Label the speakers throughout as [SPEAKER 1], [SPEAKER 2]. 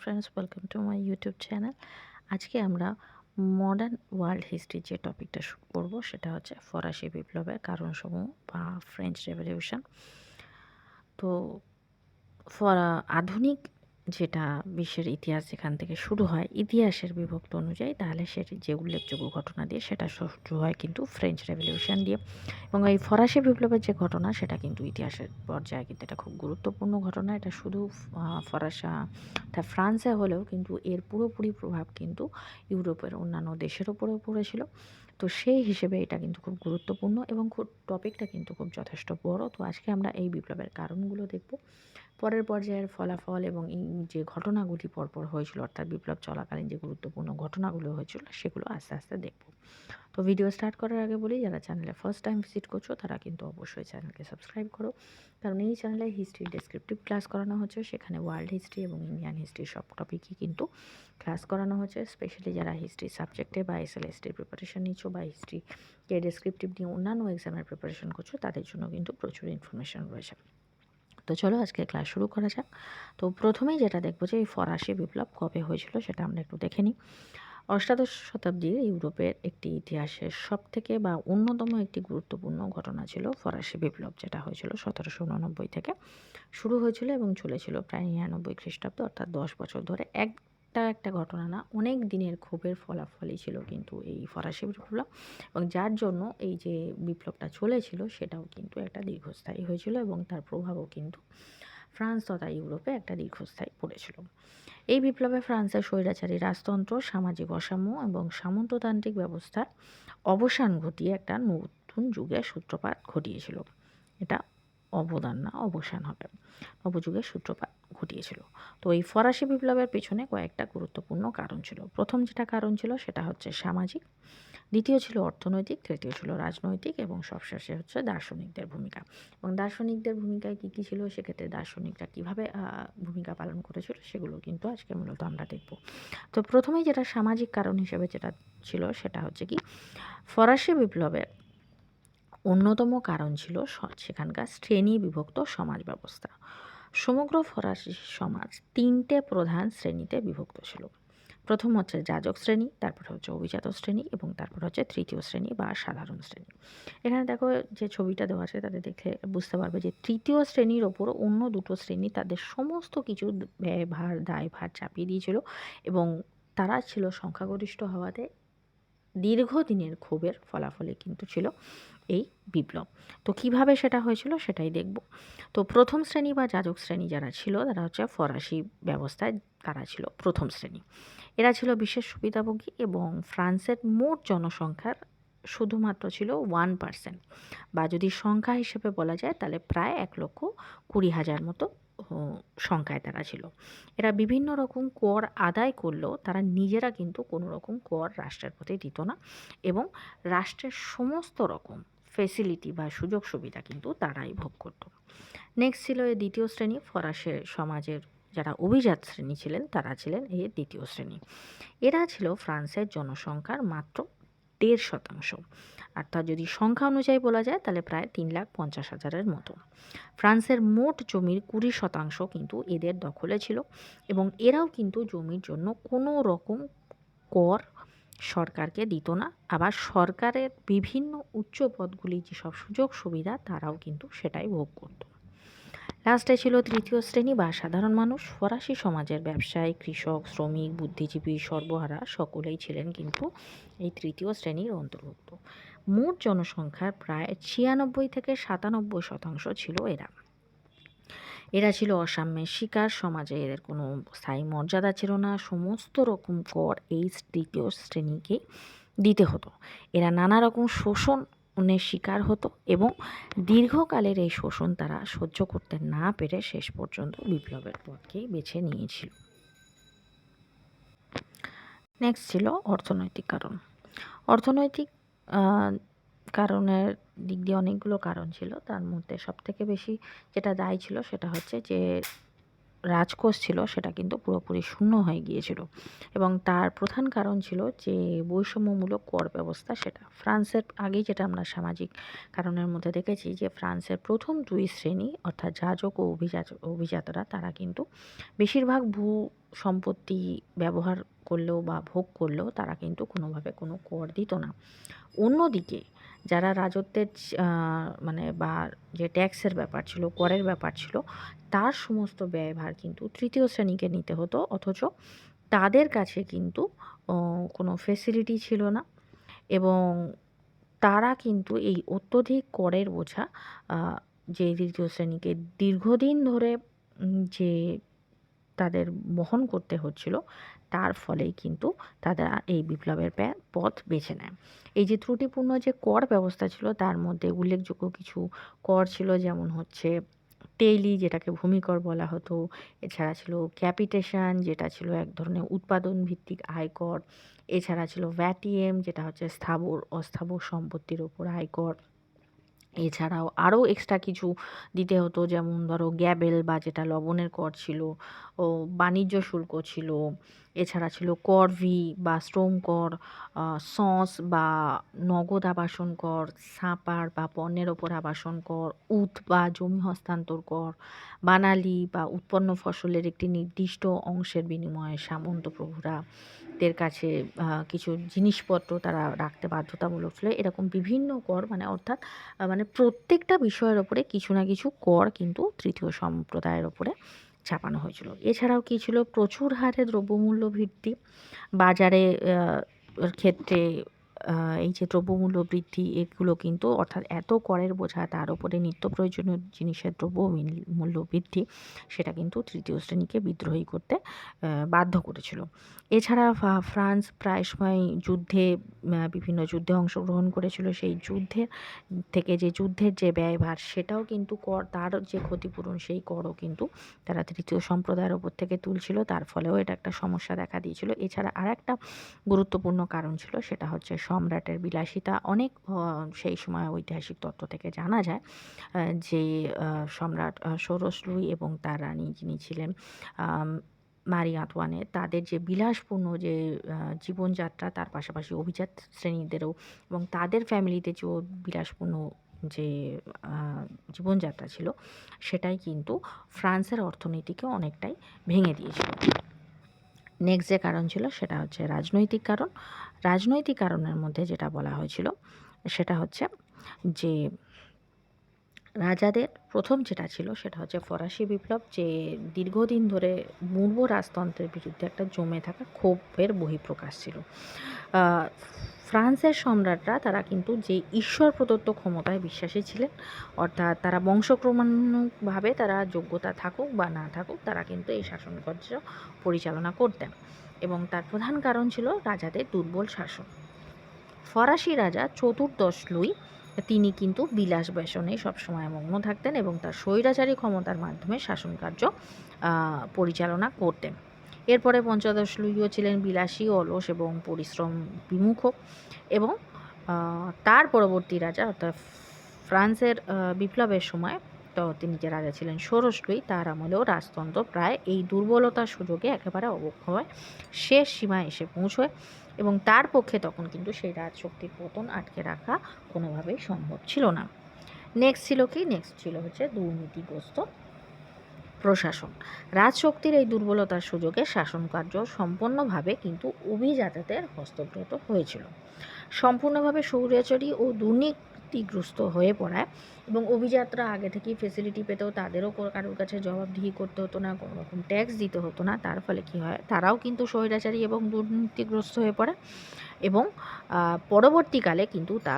[SPEAKER 1] Friends, welcome to my YouTube channel. আজকে আমরা modern world হিস্ট্রির যে টপিকটা পড়ব সেটা হচ্ছে ফরাসি বিপ্লবের কারণসমূহ বা ফ্রেঞ্চ রেভলিউশন। তো আধুনিক যেটা বিশ্বের ইতিহাস যেখান থেকে শুরু হয় ইতিহাসের বিভক্ত অনুযায়ী, তাহলে সেটি যে উল্লেখযোগ্য ঘটনা দিয়ে সেটা শুরু হয় কিন্তু ফ্রেঞ্চ রেভলিউশন দিয়ে। এবং এই ফরাসি বিপ্লবের যে ঘটনা সেটা কিন্তু ইতিহাসের পর্যায়ে কিন্তু এটা খুব গুরুত্বপূর্ণ ঘটনা। এটা শুধু ফ্রান্সে হলেও কিন্তু এর পুরোপুরি প্রভাব কিন্তু ইউরোপের অন্যান্য দেশের ওপরেও পড়েছিল। তো সেই হিসেবে এটা কিন্তু খুব গুরুত্বপূর্ণ এবং টপিকটা কিন্তু খুব যথেষ্ট বড়। তো আজকে আমরা এই বিপ্লবের কারণগুলো দেখব, পরের পর্যায়ের ফলাফল এবং এই যে ঘটনাগুলি পরপর হয়েছিল, অর্থাৎ বিপ্লব চলাকালীন যে গুরুত্বপূর্ণ ঘটনাগুলো হয়েছিল সেগুলো আস্তে আস্তে দেখব। তো ভিডিও স্টার্ট করার আগে বলি, যারা চ্যানেলে ফার্স্ট টাইম ভিজিট করছো তারা কিন্তু অবশ্যই চ্যানেলকে সাবস্ক্রাইব করো, কারণ এই চ্যানেলে হিস্ট্রি ডেসক্রিপটিভ ক্লাস করানো হচ্ছে। সেখানে ওয়ার্ল্ড হিস্ট্রি এবং ইন্ডিয়ান হিস্ট্রির সব টপিকই কিন্তু ক্লাস করানো হচ্ছে। স্পেশালি যারা হিস্ট্রি সাবজেক্টে বা এসএলএসটির প্রিপারেশন নিচ্ছ বা হিস্ট্রিকে ডেসক্রিপটিভ নিয়ে অন্যান্য এক্সামের প্রিপারেশন করছো, তাদের জন্য কিন্তু প্রচুর ইনফরমেশন রয়েছে। তো চলো আজকে ক্লাস শুরু করা যাক। তো প্রথমেই যেটা দেখবো যে এই ফরাসি বিপ্লব কবে হয়েছিল সেটা আমরা একটু দেখে নিই। অষ্টাদশ শতাব্দীর ইউরোপের একটি ইতিহাসের সবথেকে বা অন্যতম একটি গুরুত্বপূর্ণ ঘটনা ছিল ফরাসি বিপ্লব, যেটা হয়েছিল 1789 থেকে শুরু হয়েছিল এবং চলেছিল প্রায় 99 খ্রিস্টাব্দ, অর্থাৎ 10 বছর ধরে। একটা ঘটনা না, অনেক দিনের ক্ষোভের ফলাফলই ছিল কিন্তু এই ফরাসি বিপ্লব, এবং যার জন্য এই যে বিপ্লবটা চলেছিল সেটাও কিন্তু একটা দীর্ঘস্থায়ী হয়েছিল এবং তার প্রভাবও কিন্তু ফ্রান্স তথা ইউরোপে একটা দীর্ঘস্থায়ী পড়েছিল। এই বিপ্লবে ফ্রান্সের স্বৈরাচারী রাজতন্ত্র, সামাজিক অসাম্য এবং সামন্ততান্ত্রিক ব্যবস্থার অবসান ঘটিয়ে একটা নতুন যুগের সূত্রপাত ঘটিয়েছিল। এটা অবদান না, অবসান হবে, নবযুগের সূত্রপাত ঘটিয়েছিল। তো এই ফরাসি বিপ্লবের পেছনে কয়েকটা গুরুত্বপূর্ণ কারণ ছিল। প্রথম যেটা কারণ ছিল সেটা হচ্ছে সামাজিক, দ্বিতীয় ছিল অর্থনৈতিক, তৃতীয় ছিল রাজনৈতিক এবং সবশেষে হচ্ছে দার্শনিকদের ভূমিকা। এবং দার্শনিকদের ভূমিকায় কী কী ছিল, সেক্ষেত্রে দার্শনিকরা কীভাবে ভূমিকা পালন করেছিল সেগুলো কিন্তু আজকে মূলত আমরা দেখব। তো প্রথমেই যেটা সামাজিক কারণ হিসেবে যেটা ছিল সেটা হচ্ছে কি, ফরাসি বিপ্লবের অন্যতম কারণ ছিল সেখানকার শ্রেণী বিভক্ত সমাজ ব্যবস্থা। সমগ্র ফরাসি সমাজ তিনটে প্রধান শ্রেণীতে বিভক্ত ছিল। প্রথম হচ্ছে যাজক শ্রেণী, তারপর হচ্ছে অভিজাত শ্রেণী এবং তারপর হচ্ছে তৃতীয় শ্রেণী বা সাধারণ শ্রেণী। এখানে দেখো যে ছবিটা দেওয়া আছে তাতে দেখলে বুঝতে পারবে যে তৃতীয় শ্রেণীর ওপর অন্য দুটো শ্রেণী তাদের সমস্ত কিছু ব্যয়ভার দায়ভার চাপিয়ে দিয়েছিল এবং তারা ছিল সংখ্যাগরিষ্ঠ হওয়াতে দীর্ঘদিনের ক্ষোভের ফলাফলে কিন্তু ছিল এই বিপ্লব। তো কিভাবে সেটা হয়েছিল সেটাই দেখব। তো প্রথম শ্রেণী বা যাজক শ্রেণী যারা ছিল তারা হচ্ছে ফরাসি ব্যবস্থায় তারা ছিল প্রথম শ্রেণী। এরা ছিল বিশেষ সুবিধাভোগী এবং ফ্রান্সের মোট জনসংখ্যার শুধুমাত্র ছিল 1%, বা যদি সংখ্যা হিসেবে বলা যায় তাহলে প্রায় 1,20,000 মতো সংখ্যায় তারা ছিল। এরা বিভিন্ন রকম কর আদায় করলেও তারা নিজেরা কিন্তু কোনো রকম কর রাষ্ট্রের প্রতি দিত না এবং রাষ্ট্রের সমস্ত রকম ফেসিলিটি বা সুযোগ সুবিধা কিন্তু তারাই ভোগ করত। নেক্সট ছিল এই দ্বিতীয় শ্রেণী। ফরাসি সমাজের যারা অভিজাত শ্রেণী ছিলেন তারা ছিলেন এই দ্বিতীয় শ্রেণী। এরা ছিল ফ্রান্সের জনসংখ্যার মাত্র 1.5%, অর্থাৎ যদি সংখ্যা অনুযায়ী বলা যায় তাহলে প্রায় 3,50,000-এর মতো। ফ্রান্সের মোট জমির 20% কিন্তু এদের দখলে ছিল এবং এরাও কিন্তু জমির জন্য কোনো রকম কর সরকারকে দিত না। আবার সরকারের বিভিন্ন উচ্চ পদগুলি যেসব সুযোগ সুবিধা তারাও কিন্তু সেটাই ভোগ করত। লাস্টে ছিল তৃতীয় শ্রেণী বা সাধারণ মানুষ। ফরাসি সমাজের ব্যবসায়ী, কৃষক, শ্রমিক, বুদ্ধিজীবী, সর্বহারা সকলেই ছিলেন কিন্তু এই তৃতীয় শ্রেণীর অন্তর্ভুক্ত। মোট জনসংখ্যার প্রায় 96 থেকে 97% ছিল এরা। এরা ছিল অসাম্যের শিকার, সমাজে এদের কোনো স্থায়ী মর্যাদা ছিল না, সমস্ত রকম কর এই তৃতীয় শ্রেণীকে দিতে হতো। এরা নানা রকম শোষণের শিকার হতো এবং দীর্ঘকালের এই শোষণ তারা সহ্য করতে না পেরে শেষ পর্যন্ত বিপ্লবের পথকেই বেছে নিয়েছিল। নেক্সট ছিল অর্থনৈতিক কারণ। অর্থনৈতিক কারণের দিক দিয়ে অনেকগুলো কারণ ছিল, তার মধ্যে সবথেকে বেশি যেটা দায়ী ছিল সেটা হচ্ছে যে রাজকোষ ছিল সেটা কিন্তু পুরোপুরি শূন্য হয়ে গিয়েছিল, এবং তার প্রধান কারণ ছিল যে বৈষম্যমূলক কর ব্যবস্থা। সেটা ফ্রান্সের, আগেই যেটা আমরা সামাজিক কারণের মধ্যে দেখেছি যে ফ্রান্সের প্রথম দুই শ্রেণী অর্থাৎ যাজক ও অভিজাতরা তারা কিন্তু বেশিরভাগ ভূ সম্পত্তি ব্যবহার করলেও বা ভোগ করলেও তারা কিন্তু কোনোভাবে কোনো কর দিত না। অন্যদিকে যারা রাজত্বের মানে বা যে ট্যাক্সের ব্যাপার ছিল, করের ব্যাপার ছিল, তার সমস্ত ব্যয়ভার কিন্তু তৃতীয় শ্রেণীকে নিতে হতো, অথচ তাদের কাছে কিন্তু কোনো ফেসিলিটি ছিল না, এবং তারা কিন্তু এই অত্যধিক করের বোঝা যে তৃতীয় শ্রেণীকে দীর্ঘদিন ধরে যে তাদের বহন করতে হচ্ছিল, তার ফলেই কিন্তু তারা এই বিপ্লবের পথ বেছে নেয়। এই যে ত্রুটিপূর্ণ যে কর ব্যবস্থা ছিল তার মধ্যে উল্লেখযোগ্য কিছু কর ছিল, যেমন হচ্ছে টেইলি, যেটাকে ভূমিকর বলা হতো, এছাড়া ছিল ক্যাপিটেশন, যেটা ছিল এক ধরনের উৎপাদন ভিত্তিক আয়কর, এছাড়া ছিল ভ্যাটিএম, যেটা হচ্ছে স্থাবর অস্থাবর সম্পত্তির ওপর আয়কর, এছাড়াও আরও এক্সট্রা কিছু দিতে হতো, যেমন ধরো গ্যাবেল বা যেটা লবণের কর ছিল, ও বাণিজ্য শুল্ক ছিল, এছাড়া ছিল করভি বা শ্রম কর, সস বা নগদ আবাসন কর, সাপার বা পণ্যের ওপর আবাসন কর, উট বা জমি হস্তান্তর কর, বানালি বা উৎপন্ন ফসলের একটি নির্দিষ্ট অংশের বিনিময়ে সামন্ত প্রভুরা দের কাছে কিছু জিনিসপত্র তারা রাখতে বাধ্যতামূলক ছিল। এরকম বিভিন্ন কর, মানে অর্থাৎ মানে প্রত্যেকটা বিষয়ের ওপরে কিছু না কিছু কর কিন্তু তৃতীয় সম্প্রদায়ের ওপরে চাপানো হয়েছিল। এছাড়াও কী ছিল, প্রচুর হারে দ্রব্যমূল্য বৃদ্ধি বাজারে ক্ষেত্রে, এই যে দ্রব্যমূল্য বৃদ্ধি, এগুলো কিন্তু অর্থাৎ এত করের বোঝা, তার উপরে নিত্য প্রয়োজনীয় জিনিসের মূল্য বৃদ্ধি, সেটা কিন্তু তৃতীয় শ্রেণীকে বিদ্রোহী করতে বাধ্য করেছিল। এছাড়া ফ্রান্স প্রায় সময় যুদ্ধে, বিভিন্ন যুদ্ধে অংশগ্রহণ করেছিল, সেই যুদ্ধের থেকে যে যুদ্ধের যে ব্যয়ভার, সেটাও কিন্তু কর, তার যে ক্ষতিপূরণ সেই করও কিন্তু তারা তৃতীয় সম্প্রদায়ের ওপর থেকে তুলছিল, তার ফলেও এটা একটা সমস্যা দেখা দিয়েছিল। এছাড়া আর একটা গুরুত্বপূর্ণ কারণ ছিল, সেটা হচ্ছে সম্রাটের বিলাসিতা। অনেক সেই সময় ঐতিহাসিক তথ্য থেকে জানা যায় যে সম্রাট ষোড়শ লুই এবং তার রানী যিনি ছিলেন মারি আন্তোয়ানেট, তাদের যে বিলাসপূর্ণ যে জীবনযাত্রা, তার পাশাপাশি অভিজাত শ্রেণীদেরও এবং তাদের ফ্যামিলিতে যে বিলাসপূর্ণ যে জীবনযাত্রা ছিল, সেটাই কিন্তু ফ্রান্সের অর্থনীতিকে অনেকটাই ভেঙে দিয়েছিল। নেক্সট যে কারণ ছিল সেটা হচ্ছে রাজনৈতিক কারণ। রাজনৈতিক কারণের মধ্যে যেটা বলা হয়েছিল সেটা হচ্ছে যে রাজাদের প্রথম যেটা ছিল সেটা হচ্ছে ফরাসি বিপ্লব, যে দীর্ঘদিন ধরে পূর্ব রাজতন্ত্রের বিরুদ্ধে একটা জমে থাকা ক্ষোভের বহিঃপ্রকাশ ছিল। ফ্রান্সের সম্রাটরা তারা কিন্তু যে ঈশ্বর প্রদত্ত ক্ষমতায় বিশ্বাসী ছিলেন, অর্থাৎ তারা বংশক্রমানুগতভাবে তারা যোগ্যতা থাকুক বা না থাকুক, তারা কিন্তু এই শাসনকার্য পরিচালনা করতেন, এবং তার প্রধান কারণ ছিল রাজাদের দুর্বল শাসন। ফরাসি রাজা চতুর্দশ লুই তিনি কিন্তু বিলাস ব্যসনে সবসময় মগ্ন থাকতেন এবং তার স্বৈরাচারী ক্ষমতার মাধ্যমে শাসনকার্য পরিচালনা করতেন। এরপরে পঞ্চদশ লুইও ছিলেন বিলাসী, অলস এবং পরিশ্রম বিমুখ, এবং তার পরবর্তী রাজা অর্থাৎ ফ্রান্সের বিপ্লবের সময় তো তিনি যে রাজা ছিলেন ষোড়শ লুই, তার আমলেও রাজতন্ত্র প্রায় এই দুর্বলতার সুযোগে একেবারে অবক্ষয় শেষ সীমায় এসে পৌঁছয়, এবং তার পক্ষে তখন কিন্তু সেই রাজশক্তির পতন আটকে রাখা কোনোভাবেই সম্ভব ছিল না। নেক্সট ছিল কি, নেক্সট ছিল হচ্ছে দুর্নীতিগ্রস্ত প্রশাসন। রাজশক্তির এই দুর্বলতার সুযোগে শাসনকার্য সম্পূর্ণভাবে কিন্তু অভিজাতদের হস্তগত হয়েছিল। সম্পূর্ণভাবে স্বৈরাচারী ও দুর্নীতিগ্রস্ত হয়ে পড়ায়, এবং অভিজাতরা আগে থেকেই ফেসিলিটি পেতেও তাদেরও কারোর কাছে জবাবদিহি করতে হতো না, কোনো রকম ট্যাক্স দিতে হতো না, তার ফলে কী হয়, তারাও কিন্তু স্বৈরাচারী এবং দুর্নীতিগ্রস্ত হয়ে পড়ে, এবং পরবর্তীকালে কিন্তু তা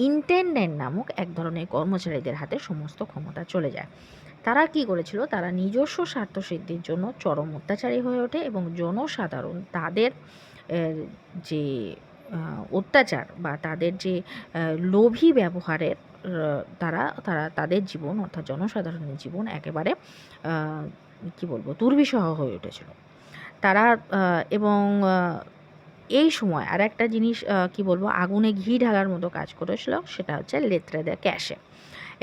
[SPEAKER 1] ইন্টেন্ডেন্ট নামক এক ধরনের কর্মচারীদের হাতে সমস্ত ক্ষমতা চলে যায়। তারা কি করেছিল, তারা নিজস্ব স্বার্থসিদ্ধির জন্য চরম অত্যাচারী হয়ে ওঠে, এবং জনসাধারণ তাদের যে অত্যাচার বা তাদের যে লোভী ব্যবহারের তারা তাদের জীবন অর্থাৎ জনসাধারণের জীবন একেবারে কি বলবো দুর্বিষহ হয়ে উঠেছিল। তারা এবং এই সময় আর একটা জিনিস কি বলবো আগুনে ঘি ঢালার মতো কাজ করেছিল, সেটা হচ্ছে লেত্রে দে ক্যাশে।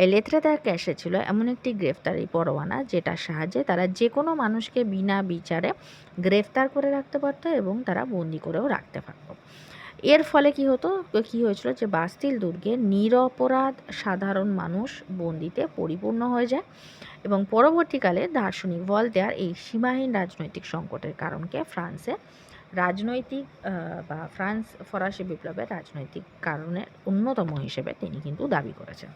[SPEAKER 1] এই লেত্রে দ্য ক্যাশে ছিল এমন একটি গ্রেফতারি পরোয়ানা যেটার সাহায্যে তারা যে কোনো মানুষকে বিনা বিচারে গ্রেফতার করে রাখতে পারতো এবং তারা বন্দি করেও রাখতে পারতো। এর ফলে কি হয়েছিল যে বাস্তিল দুর্গে নিরপরাধ সাধারণ মানুষ বন্দিতে পরিপূর্ণ হয়ে যায় এবং পরবর্তীকালে দার্শনিক ভলতেয়ার এই সীমাহীন রাজনৈতিক সংকটের কারণকে ফ্রান্সে রাজনৈতিক বা ফরাসি বিপ্লবের রাজনৈতিক কারণের অন্যতম হিসেবে তিনি কিন্তু দাবি করেছেন।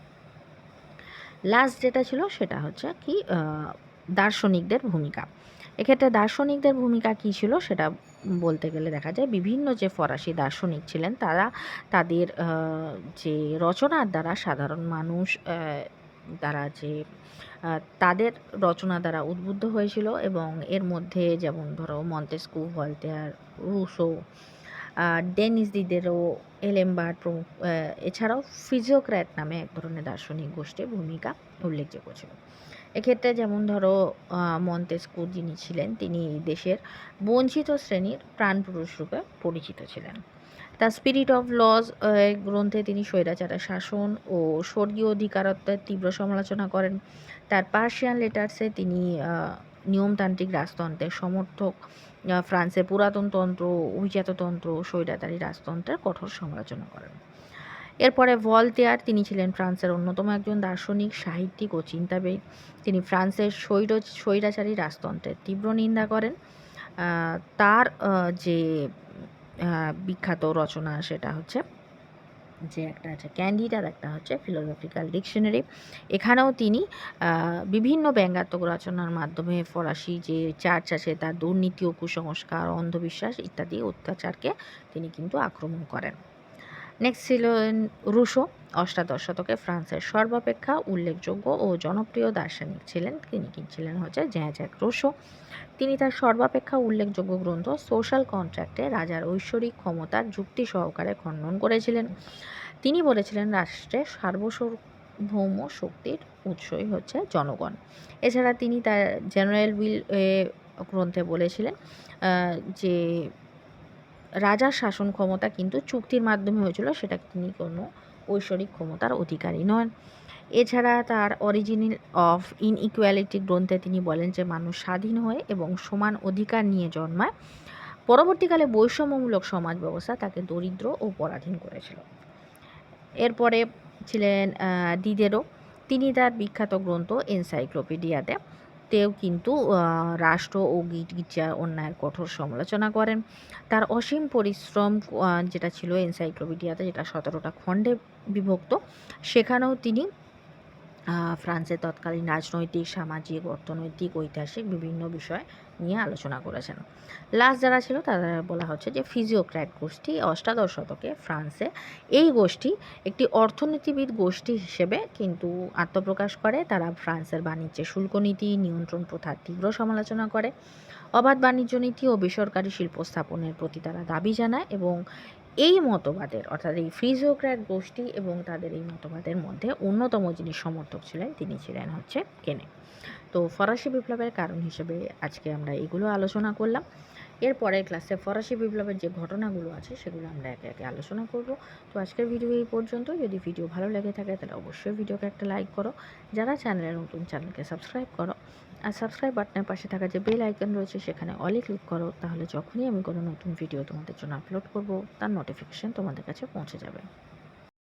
[SPEAKER 1] লাস্ট যেটা ছিল সেটা হচ্ছে কি দার্শনিকদের ভূমিকা। এক্ষেত্রে দার্শনিকদের ভূমিকা কী ছিল সেটা বলতে গেলে দেখা যায় বিভিন্ন যে ফরাসি দার্শনিক ছিলেন তারা তাদের যে রচনার দ্বারা সাধারণ মানুষ তারা যে তাদের রচনা দ্বারা উদ্বুদ্ধ হয়েছিল এবং এর মধ্যে যেমন ধরো মন্তেস্কু, ভলতেয়ার, রুসো, ডেনিস দিদেরো, এলেমবার্ট প্রমুখ, এছাড়াও ফিজিওক্র্যাট নামে এক ধরনের দার্শনিক গোষ্ঠীর ভূমিকা উল্লেখযোগ্য ছিল। এক্ষেত্রে যেমন ধরো মন্তেস্কু যিনি ছিলেন তিনি দেশের বঞ্চিত শ্রেণীর প্রাণপুরুষ রূপে পরিচিত ছিলেন। দ্য স্পিরিট অফ লজ গ্রন্থে তিনি স্বৈরাচারের শাসন ও স্বর্গীয় অধিকারত্বের তীব্র সমালোচনা করেন। তার পার্সিয়ান লেটার্সে তিনি নিয়মতান্ত্রিক রাজতন্ত্রের সমর্থক, ফ্রান্সের পুরাতন তন্ত্র, অভিজাততন্ত্র, স্বৈরাচারী রাজতন্ত্রের কঠোর সমালোচনা করেন। এরপরে ভলতেয়ার তিনি ছিলেন ফ্রান্সের অন্যতম একজন দার্শনিক, সাহিত্যিক ও চিন্তাবিদ। তিনি ফ্রান্সের স্বৈরাচারী রাজতন্ত্রের তীব্র নিন্দা করেন। তার যে বিখ্যাত রচনা সেটা হচ্ছে যে একটা আছে ক্যান্ডিড আর একটা হচ্ছে ফিলোসফিক্যাল ডিকশনারি। এখানেও তিনি বিভিন্ন ব্যঙ্গাত্মক রচনার মাধ্যমে ফরাসি যে চার্চ আছে তার দুর্নীতি ও কুসংস্কার, অন্ধবিশ্বাস ইত্যাদি অত্যাচারকে তিনি কিন্তু আক্রমণ করেন। নেক্সট ছিলেন রুশো। অষ্টাদশ শতকে ফ্রান্সের সর্বাপেক্ষা উল্লেখযোগ্য ও জনপ্রিয় দার্শনিক ছিলেন। তিনি ছিলেন হচ্ছে জ্যাঁ জ্যাক রুশো। তিনি তার সর্বাপেক্ষা উল্লেখযোগ্য গ্রন্থ সোশ্যাল কন্ট্রাক্টে রাজার ঐশ্বরিক ক্ষমতার যুক্তি সহকারে খণ্ডন করেছিলেন। তিনি বলেছিলেন রাষ্ট্রের সার্বভৌম শক্তির উৎসই হচ্ছে জনগণ। এছাড়া তিনি তার জেনারেল উইল গ্রন্থে বলেছিলেন যে রাজার শাসন ক্ষমতা কিন্তু চুক্তির মাধ্যমে হয়েছিল, সেটা তিনি কোনো ঐশ্বরিক ক্ষমতার অধিকারী নন। এছাড়া তার অরিজিন অফ ইনইকুয়ালিটি গ্রন্থে তিনি বলেন যে মানুষ স্বাধীন হয়ে এবং সমান অধিকার নিয়ে জন্মায়। পরবর্তীকালে বৈষম্যমূলক সমাজ ব্যবস্থা তাকে দরিদ্র ও পরাধীন করেছিল। এরপরে ছিলেন দিদেরো। তিনি তার বিখ্যাত গ্রন্থ এনসাইক্লোপিডিয়াতে কিন্তু রাষ্ট্র ও গির্জার অন্যায়ের কঠোর সমালোচনা করেন। তার অসীম পরিশ্রম যেটা ছিল এনসাইক্লোপিডিয়াতে, যেটা 17টা খণ্ডে বিভক্ত, সেখানেও তিনি ফ্রান্সের তৎকালীন রাজনৈতিক, সামাজিক, অর্থনৈতিক, ঐতিহাসিক বিভিন্ন বিষয় নিয়ে আলোচনা করেছেন। লাস্ট যারা ছিল তারা বলা হচ্ছে যে ফিজিওক্র্যাট গোষ্ঠী। অষ্টাদশ শতকে ফ্রান্সে এই গোষ্ঠী একটি অর্থনীতিবিদ গোষ্ঠী হিসেবে কিন্তু আত্মপ্রকাশ করে। তারা ফ্রান্সের বাণিজ্যে শুল্ক নীতি, নিয়ন্ত্রণ প্রথার তীব্র সমালোচনা করে, অবাধ বাণিজ্য নীতি ও বেসরকারি শিল্প স্থাপনের প্রতি তারা দাবি জানায় এবং এই মতবাদের অর্থাৎ এই ফিজিওক্র্যাট গোষ্ঠী এবং তাদের এই মতবাদের মধ্যে অন্যতম যিনি সমর্থক ছিলেন তিনি ছিলেন হচ্ছে কেনে। তো ফরাসি বিপ্লবের কারণ হিসেবে আজকে আমরা এগুলো আলোচনা করলাম। এরপরের ক্লাসে ফরাসি বিপ্লবের যে ঘটনাগুলো আছে সেগুলো আমরা একে একে আলোচনা করব। তো আজকের ভিডিও এই পর্যন্ত। যদি ভিডিও ভালো লেগে থাকে তাহলে অবশ্যই ভিডিওকে একটা লাইক করো। যারা চ্যানেলে নতুন, চ্যানেলকে সাবস্ক্রাইব করো আর সাবস্ক্রাইব বাটনের পাশে থাকা যে বেল আইকন রয়েছে সেখানে অলে ক্লিক করো। তাহলে যখনই আমি কোনো নতুন ভিডিও তোমাদের জন্য আপলোড করব তার নোটিফিকেশান তোমাদের কাছে পৌঁছে যাবে।